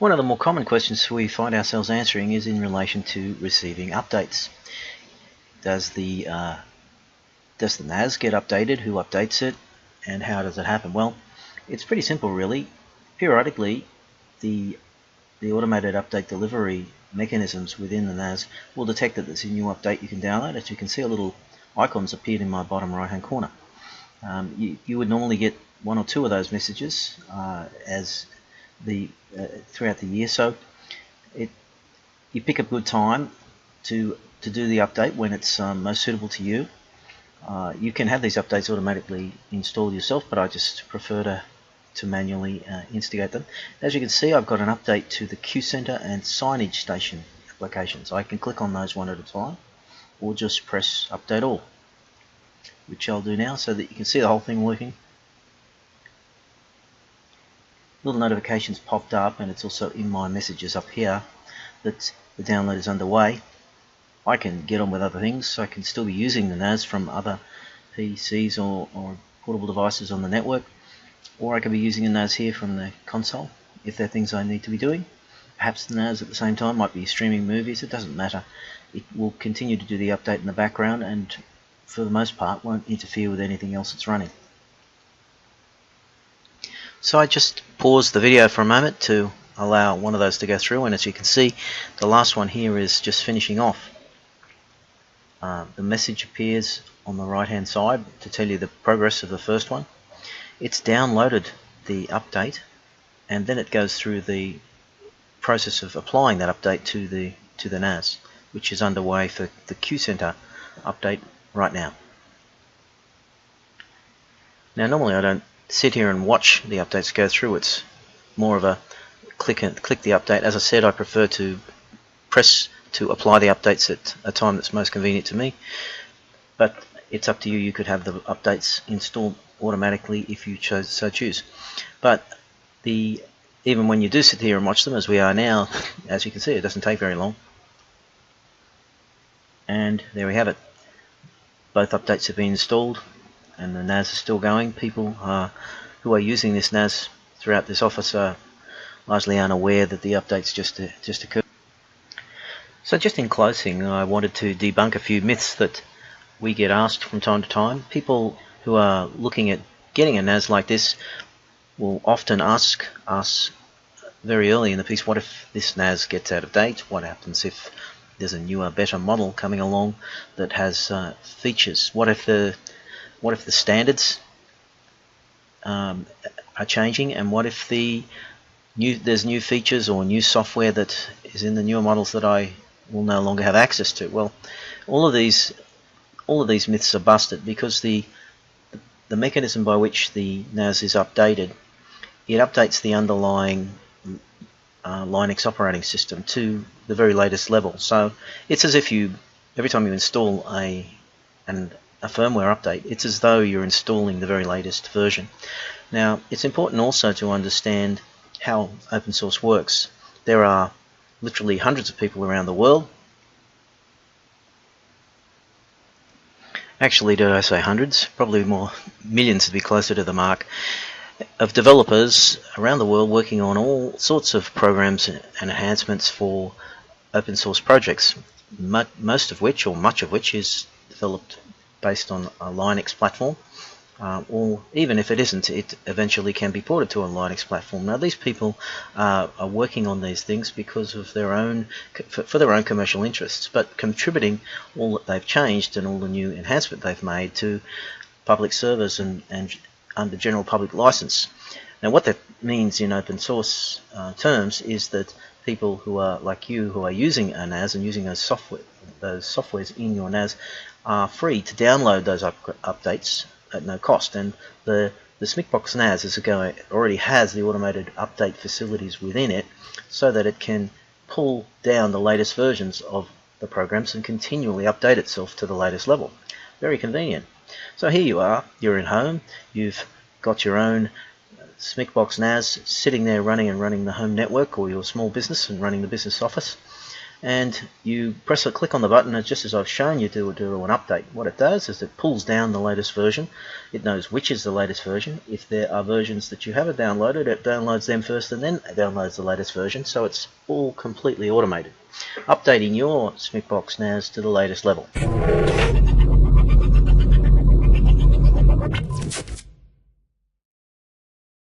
One of the more common questions we find ourselves answering is in relation to receiving updates. Does the NAS get updated? Who updates it? And how does it happen? Well, it's pretty simple really. Periodically, the automated update delivery mechanisms within the NAS will detect that there's a new update you can download. As you can see, a little icon's appeared in my bottom right hand corner. You would normally get one or two of those messages throughout the year, so you pick a good time to do the update when it's most suitable to you. You can have these updates automatically installed yourself, but I just prefer to manually instigate them. As you can see, I've got an update to the Q Center and signage station applications. I can click on those one at a time, or just press update all, which I'll do now so that you can see the whole thing working. Little notifications popped up, and it's also in my messages up here that the download is underway. I can get on with other things, so I can still be using the NAS from other PCs or portable devices on the network, or I could be using the NAS here from the console if there are things I need to be doing. Perhaps the NAS at the same time might be streaming movies. It doesn't matter. It will continue to do the update in the background, and for the most part won't interfere with anything else that's running. So I just paused the video for a moment to allow one of those to go through, and as you can see, the last one here is just finishing off. The message appears on the right hand side to tell you the progress of the first one. It's downloaded the update, and then it goes through the process of applying that update to the NAS, which is underway for the Q Center update right now. Now normally I don't sit here and watch the updates go through. It's more of a click the update. As I said, I prefer to press to apply the updates at a time that's most convenient to me, but it's up to you. You could have the updates installed automatically if you so choose. But even when you do sit here and watch them, as we are now, as you can see, it doesn't take very long. And there we have it. Both updates have been installed, and the NAS is still going. People who are using this NAS throughout this office are largely unaware that the updates just occurred. So just in closing, I wanted to debunk a few myths that we get asked from time to time. People who are looking at getting a NAS like this will often ask us very early in the piece, what if this NAS gets out of date? What happens if there's a newer, better model coming along that has features? What if the standards are changing, and what if there's new features or new software that is in the newer models that I will no longer have access to? Well, all of these myths are busted, because the mechanism by which the NAS is updated, it updates the underlying Linux operating system to the very latest level. So it's as if every time you install a firmware update, it's as though you're installing the very latest version. Now, it's important also to understand how open source works. There are literally hundreds of people around the world. Actually, did I say hundreds? Probably more, millions to be closer to the mark, of developers around the world working on all sorts of programs and enhancements for open source projects, most of which, or much of which, is developed based on a Linux platform, or even if it isn't, it eventually can be ported to a Linux platform. Now, these people are working on these things because of for their own commercial interests, but contributing all that they've changed and all the new enhancement they've made to public servers and under general public license. Now, what that means in open source terms is that people who are like you, who are using a NAS and using those softwares in your NAS, are free to download those updates at no cost. And the Smikbox NAS already has the automated update facilities within it, so that it can pull down the latest versions of the programs and continually update itself to the latest level. Very convenient. So here you are, you're at home, you've got your own Smikbox NAS sitting there running the home network, or your small business and running the business office. and you click on the button, just as I've shown you, to do an update. What it does is it pulls down the latest version. It knows which is the latest version. If there are versions that you haven't downloaded, it downloads them first and then downloads the latest version, so it's all completely automated, updating your Smikbox NAS to the latest level.